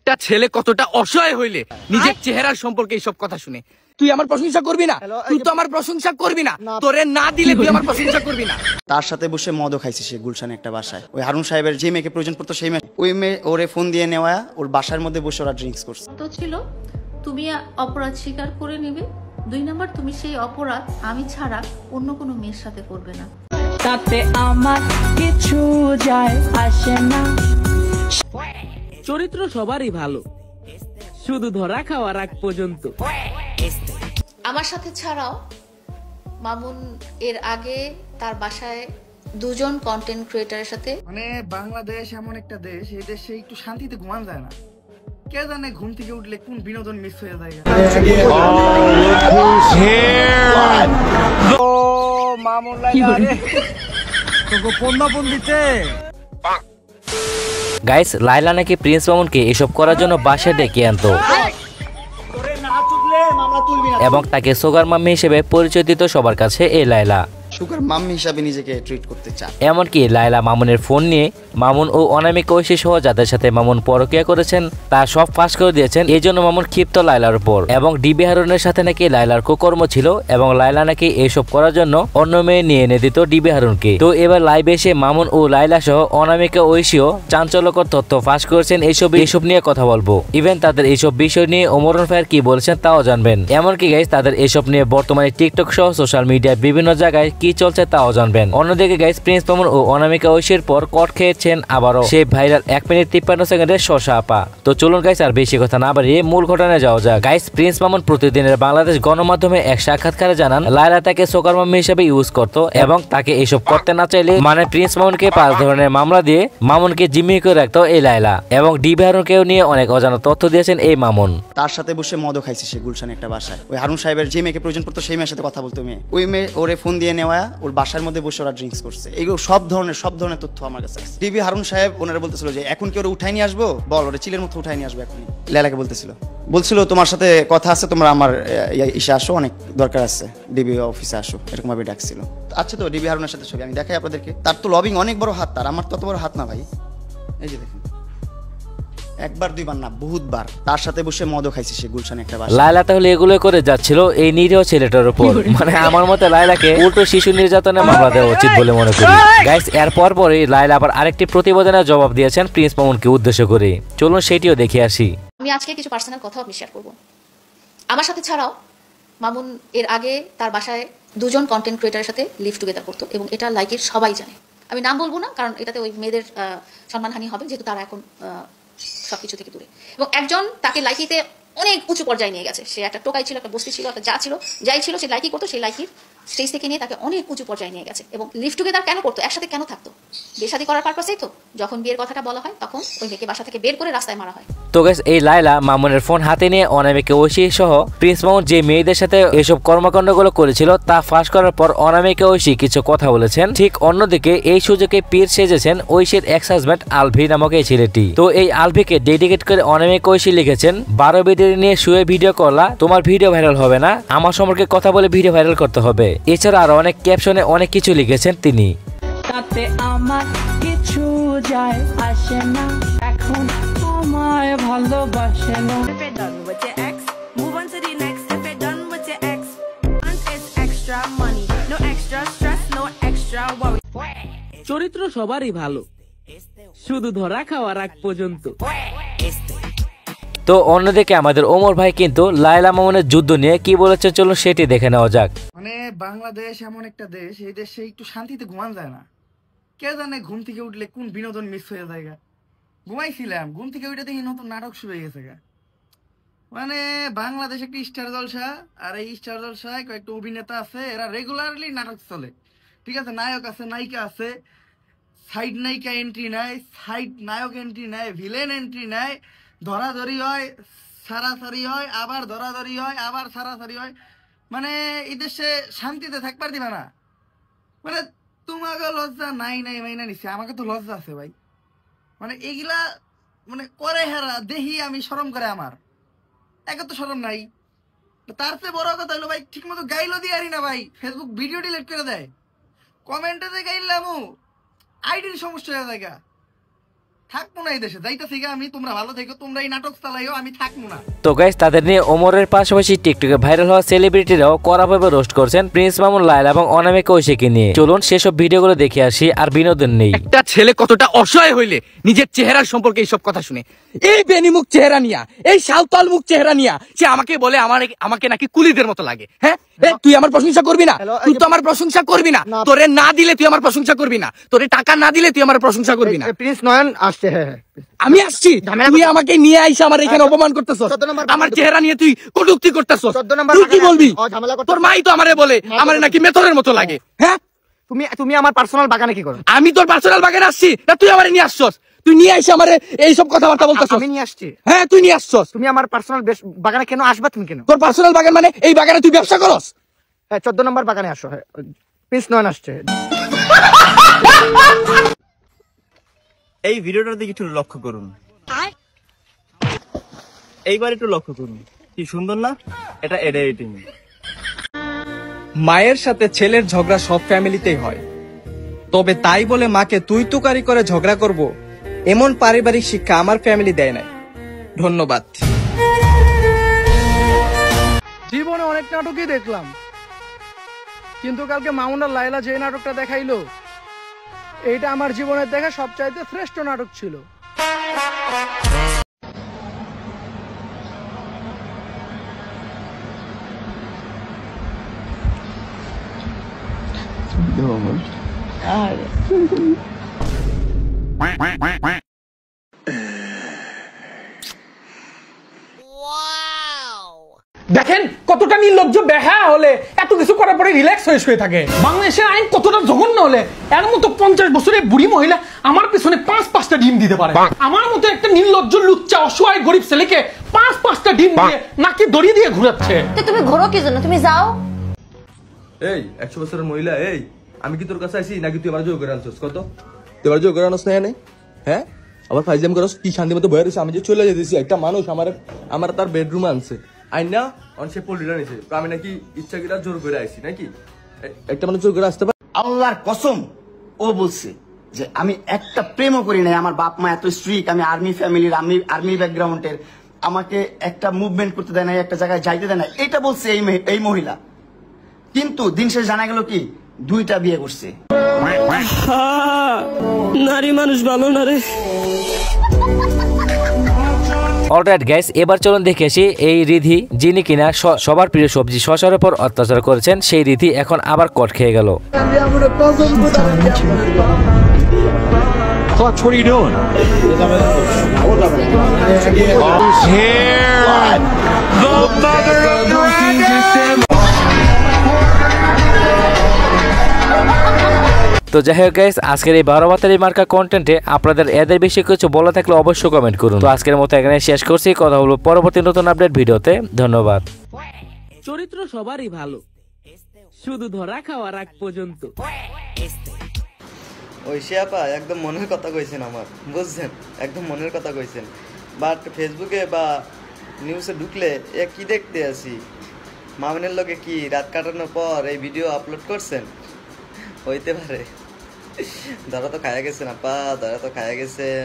একটা ছেলে কতটা অসহায় হইলে নিজের চেহারার সম্পর্কে এইসব কথা শুনে তুই আমার প্রশংসা করবি না? তুই তো আমার প্রশংসা করবি না, তোরে না দিলে তুই আমার প্রশংসা করবি না। তার সাথে বসে মদও খাইছে সে গুলশানে একটা বাসায়। ওই হারুন সাহেবের যে মেয়েকে প্রয়োজন পড়তো সেই মেয়ে, ওই মেয়ে ওরে ফোন দিয়ে নেওয়া, ওর বাসার মধ্যে বসে ওরা ড্রিঙ্কস করছে। তো ছিল তুমি অপরাধ স্বীকার করে নেবে, 2 নাম্বার তুমি সেই অপরাধ আমি ছাড়া অন্য কোনো মেয়ের সাথে করবে না। তাতে আমার কিছু যায় আসে না। চরিত্র সবারই ভালো, শুধু ধরা খাওয়ার আগ পর্যন্ত। আমার সাথে ছাড়াও মামুন এর আগে তার বাসায় 2 জন কন্টেন্ট ক্রিয়েটারের সাথে, মানে বাংলাদেশ এমন একটা দেশ, এই দেশে একটু শান্তিতে ঘুমান যায় না। কে জানে ঘুম থেকে উঠলে কোন বিনোদন মিস হয়ে যায়। গাইস, লাইলা নাকি প্রিন্স মামুনকে এসব করার জন্য বাসায় ডেকে আনতো এবং তাকে সুগার মাম্মি হিসেবে পরিচয় দিত সবার কাছে। এই লাইলা সুগার মাম্মি হিসাবে নিজেকে ট্রিট করতে চায়। এমনকি লাইলা মামুনের ফোন নিয়ে মামুন ও অনামিকা ঐশী সহ যাদের সাথে মামুন পরকীয়া করেছেন তা সব ফাঁস করে দিয়েছেন। এই জন্য মামুন ক্ষিপ্ত লাইলার উপর। এবং ডিবি হারুনের সাথে নাকি লাইলার কুকর্ম ছিল এবং লাইলা নাকি এইসব করার জন্য অন্য মেয়ে নিয়ে এনে দিত ডিবি হারুনকে। তো এবার লাইভে এসে মামুন ও লাইলা সহ অনামিকা ঐশীও চাঞ্চল্যকর তথ্য ফাঁস করেছেন। এইসব নিয়ে কথা বলবো। ইভেন তাদের এইসব বিষয় নিয়ে ওমরন ফায়ার কি বলেছেন তাও জানবেন। এমনকি গাইস, তাদের এইসব নিয়ে বর্তমানে টিকটক সহ সোশ্যাল মিডিয়ায় বিভিন্ন জায়গায় কি চলছে তাও জানবেন। অন্যদিকে গাইস, প্রিন্স মামুন ও অনামিকা ঐশীর পর কট খেয়েছেন আবারও সেই ভাইরাল 1 মিনিট 53 সেকেন্ডের শশা আপা। তো চলুন গাইস, আর বেশি কথা না বাড়িয়ে মূল ঘটনায় যাওয়া যাক। গাইস, প্রিন্স মামুন প্রতিদিনের বাংলাদেশ গণমাধ্যমে এক সাক্ষাৎকারে জানান লায়লা তাকে সোকার মাম্মি হিসেবে ইউজ করত এবং তাকে এইসব করতে না চাইলে মানে প্রিন্স মামুনকে 5 ধরনের মামলা দিয়ে মামুনকে জিম্মি করে রাখতো এই লায়লা। এবং ডিবি হারুনকেও নিয়ে অনেক অজানা তথ্য দিয়েছেন এই মামুন। তার সাথে বসে মদও খাইছে সে গুলশানে একটা বাসায়। ওই হারুন সাহেবের যে মেয়েকে প্রয়োজন পড়তো সেই মেয়ের সাথে কথা বলতো মেয়ে, ওই মেয়ে ওরে ফোন দিয়ে নেওয়া, ওর বাসার মধ্যে বসে ওরা ড্রিঙ্কস করছে। এইগুলো সব ধরনের তথ্য আমার কাছে আছে। ডিবি হারুন সাহেব ওনারা বলতেছিল যে এখন কি ওরা উঠাই নিয়ে আসবো, বল ওরা চিলের মতো উঠাই নিয়ে আসবো এখনই। লায়লাকে বলছিল তোমার সাথে কথা আছে, তোমরা আমার ইসে আসো, অনেক দরকার আছে, ডিবি অফিসে আসো, এরকম ভাবে ডাকছিল। আচ্ছা, তো ডিবি হারুনের সাথে ছবি আমি দেখাই আপনাদেরকে। তার তো লবিং অনেক বড় হাত, তার আমার তত বড় হাত না ভাই। এই যে দেখেন, 1বার 2বার না, বহুতবার তার সাথে বসে মদও খাইছে সে গুলশানে একটা বাসায়। লায়লা তাহলে এগুলো করে যাচ্ছিল এই নিরীহ ছেলেটার উপর। মানে আমার মতে লায়লাকে উল্টো শিশু নির্যাতনের মামলা দেওয়া উচিত বলে মনে করি। গাইস, এর পরই লায়লা আবার আরেকটি প্রতিবেদনের জবাব দিয়েছেন প্রিন্স মামুনকে উদ্দেশ্য করে। চলুন সেটিও দেখে আসি। আমি আজকে কিছু পার্সোনাল কথা আমি শেয়ার করব। আমার সাথে ছাড়াও মামুন এর আগে তার বাসায় 2 জন কন্টেন্ট ক্রিয়েটারের সাথে লিভ টুগেদার করতো এবং এটা লাইকের সবাই জানে। আমি নাম বলবো না, কারণ এটাতে ওই মেয়েদের সম্মানহানি হবে, যেহেতু তারা এখন সবকিছু থেকে দূরে। এবং একজন তাকে লাইকিতে অনেক উঁচু পর্যায়ে নিয়ে গেছে। সে একটা টোকাই ছিল, একটা বস্তি ছিল, একটা যাই ছিল, সে লাইকি করতো, সেই লাইকির স্টেজ থেকে নিয়ে তাকে অনেক উঁচু পর্যায়ে নিয়ে গেছে। এবং লিভ টুগেদার কেন করতো, একসাথে কেন থাকতো? বিয়ে শাদী করার পারপাসেই তো। যখন বিয়ের কথাটা বলা হয় তখন ওই মেয়েকে বাসা থেকে বের করে রাস্তায় মারা হয়। তো গাইস, এই লায়লা মামুনের ফোন হাতে নিয়ে অনামিকা ঐশী সহ প্রিন্স মামুন যে মেয়েদের সাথে এসব কর্মকাণ্ডগুলো করেছিল তা ফাঁস করার পর অনামিকা ঐশী কিছু কথা বলেছেন। ঠিক অন্যদিকে এই সুযোগে পীর সেজেছেন ঐশীর এক্স হাজব্যান্ড আলভি নামক এই ছেলেটি। তো এই আলভিকে ডেডিকেট করে অনামিকা ঐশী লিখেছেন, 12 বেদের নিয়ে শুয়ে ভিডিও করলা, তোমার ভিডিও ভাইরাল হবে না, আমার সম্পর্কে কথা বলে ভিডিও ভাইরাল করতে হবে। এছাড়া আরো অনেক ক্যাপশনে অনেক কিছু লিখেছেন তিনি। তাতে আমার কিছু যায় আসে না, এখন আমায় ভালোবাসে না। চরিত্র সবারই ভালো, শুধু ধরা খাওয়ার আগ পর্যন্ত। তো অন্যদিকে আমাদের ওমর ভাই কিন্তু লায়লা মামুনের যুদ্ধ নিয়ে কি বলেছে, চলুন সেটি দেখে নেওয়া যাক। মানে বাংলাদেশ এমন একটা দেশ, এই দেশে একটু শান্তিতে ঘুমান যায় না। কে জানে ঘুম থেকে উঠলে কোন বিনোদন মিস হয়ে যায়। ঘুমাইছিলাম, ঘুম থেকে উঠে দেখি নতুন নাটক শুরু হয়ে গেছে। মানে বাংলাদেশ একটা স্টার জলসা, আর এই স্টার জলসায় কয়েকটা অভিনেতা আছে, এরা রেগুলারলি নাটক চলে। ঠিক আছে, নায়ক আছে, নায়িকা আছে, সাইড নায়িকা এন্ট্রি নেয়, সাইড নায়ক এন্ট্রি নেয়, ভিলেন এন্ট্রি নেয়, ধরাধরি হয়, সারাসারি হয়, আবার ধরাধরি হয়, আবার সারাসারি হয়। মানে এই দেশে শান্তিতে থাকবার দিবে না। মানে তোমাকে লজ্জা নাই মাইনা নিচ্ছে, আমাকে তো লজ্জা আছে ভাই। মানে এগুলা মানে করে হেরা দেখি আমি, শরম করে আমার, একে তো শরম নাই। তার চেয়ে বড় কথা হলো ভাই, ঠিক মতো গাইলো দিয়ে আরি না ভাই, ফেসবুক ভিডিও ডিলিট করে দেয়, কমেন্টে গাইলাম আইডির সমস্যা হয়ে যায়। থাকবো না এই দেশে, যাইতেছি আমি। তোমরা ভালো থেকো, তোমরা এই নাটক চালাইও, আমি থাকবো না। তো গাইস, তাদের নিয়ে ওমরের পাশাপাশি টিকটকে ভাইরাল হওয়া সেলিব্রিটিরাও কড়াভাবে রোস্ট করছেন প্রিন্স মামুন, লায়লা এবং অনামিকা ঐশীকে নিয়ে। চলুন সেসব ভিডিওগুলো দেখে আসি আর বিনোদন নেই। একটা ছেলে কতটা অসহায় হইলে নিজের চেহারার সম্পর্কে এইসব কথা শুনে, এই বেনিমুখ চেহারা নিয়া, এই সাঁওতাল মুখ চেহারা নিয়া সে আমাকে বলে আমাকে নাকি কুলিদের মতো লাগে। হ্যাঁ, তুই আমার প্রশংসা করবি না? তুই তো আমার প্রশংসা করবি না। তোরে না দিলে তুই আমার প্রশংসা করবি না। তোরে টাকা না দিলে তুই আমার প্রশংসা করবি না। প্রিন্স নয়ন আসছে। হ্যাঁ, আমি আসছি, তুই আমাকে নিয়ে আইসা আমার এখানে অপমান করতেছস, আমার চেহারা নিয়ে তুই কটূক্তি করতেছস। তুই কি বলবি? তোর মাই তো আমারে বলে আমারে নাকি মেথরের মতো লাগে। হ্যাঁ, তুমি আমার পার্সোনাল বাগানে কি করো? আমি তোর পার্সোনাল বাগানে আসছি না, তুই আমারে নিয়ে আসছস। তুই নিয়ে আইসা আমারে এইসব কথাবার্তা বলতেছস। আমি নিয়ে আসছি। হ্যাঁ, তুই নিয়ে আসছস। তুমি আমার পার্সোনাল বাগানে কেন আসবা? তুমি কেন? তোর পার্সোনাল বাগান মানে এই বাগানে তুই ব্যবসা করস? হ্যাঁ, 14 নম্বর বাগানে আসো। হ্যাঁ, প্রিন্স নয়ন আসছে। এই ভিডিওটার দিকে একটু লক্ষ্য করুন, এইবার একটু লক্ষ্য করুন, কি সুন্দর না? এটা এডিটিং। মায়ের সাথে ছেলের ঝগড়া সব ফ্যামিলিতেই হয়, তবে তাই বলে মাকে তুই তুকারি করে ঝগড়া করব এমন পারিবারিক শিক্ষা আমার ফ্যামিলি দেয় নাই। ধন্যবাদ। জীবনে অনেক নাটকই দেখলাম, কিন্তু কালকে মামুন আর লায়লা যে নাটকটা দেখাইলো, এইটা আমার জীবনের দেখা সবচাইতে শ্রেষ্ঠ নাটক ছিল। দেখেন কতটা নির্লজ্জ বেহায়া হলে এত কিছু করার পরে রিল্যাক্স হয়ে শুয়ে থাকে। বাংলাদেশের আইন কতটা জঘন্য হলে এর মতো 50 বছরের বুড়ি মহিলা আমার পিছনে 5-5টা ডিম দিতে পারে। আমার মতো একটা নির্লজ্জ লুচ্চা অসহায় গরিব ছেলেকে 5-5টা ডিম দিয়ে নাকি দড়ি দিয়ে ঘুরাচ্ছে। তুমি ঘোরো কি জন্য? তুমি যাও। এই 100 বছরের মহিলা, এই আমি কি তোর কাছে আইছি নাকি তুই আমার জোর করে আনছস? কত তুই আমার জোর করে আনছ না? হ্যাঁ, আবার ফাইজাম করস কি শান্তি মতো বয়ে রয়েছে। আমি যে চলে যেতেছি, একটা মানুষ আমার তার বেডরুমে আনছে, আইনা অনসে পল্লিটা নিছে, আমি নাকি ইচ্ছা কিনা জোর করে আইছি নাকি? একটা মানুষ জোর করে আসতে পারে? আল্লাহর কসম, ও বলছে যে আমি একটা প্রেমও করি নাই। আমার বাপ মা এত স্ট্রিক, আমি আর্মি ফ্যামিলির, আমি আর্মি ব্যাকগ্রাউন্ডের, আমাকে একটা মুভমেন্ট করতে দেয় না, একটা জায়গায় যাইতে দেয় না, এটা বলছে এই মহিলা। কিন্তু দিন শেষে জানা গেল কি 2টা বিয়ে করছে। নারী মানুষ ভালো না রে। অলরাইট গাইস, এবার চলুন দেখে আসি এই রিধি, যিনি কিনা সবার প্রিয় সবজি শসার উপর অত্যাচার করেছেন, সেই রিধি এখন আবার কট খেয়ে গেল। Clutch, what are you doing? Here, the mother of dragons! তো যাই হোক গাইস, আজকের এই 12 বাতারি মার্কা কন্টেন্টে আপনাদের এদের বেশি কিছু বলা থাকলে অবশ্যই কমেন্ট করুন। তো আজকের মতো এখানে শেষ করছি, কথা বলবো পরবর্তী নতুন আপডেট ভিডিওতে। ধন্যবাদ। চরিত্র সবারই ভালো, শুধু ধরা খাওয়ার আগ পর্যন্ত। ওই আপা একদম মনের কথা কইছেন আমার, বুঝছেন? একদম মনের কথা কইছেন। বাট ফেসবুকে বা নিউজে ঢুকলে এ কি দেখতে আসি, মামুনের লগে কি রাত কাটানোর পর এই ভিডিও আপলোড করছেন? হইতে পারে। ধরা তো খায়া গেছেন আপা, ধরা তো খায়া গেছেন।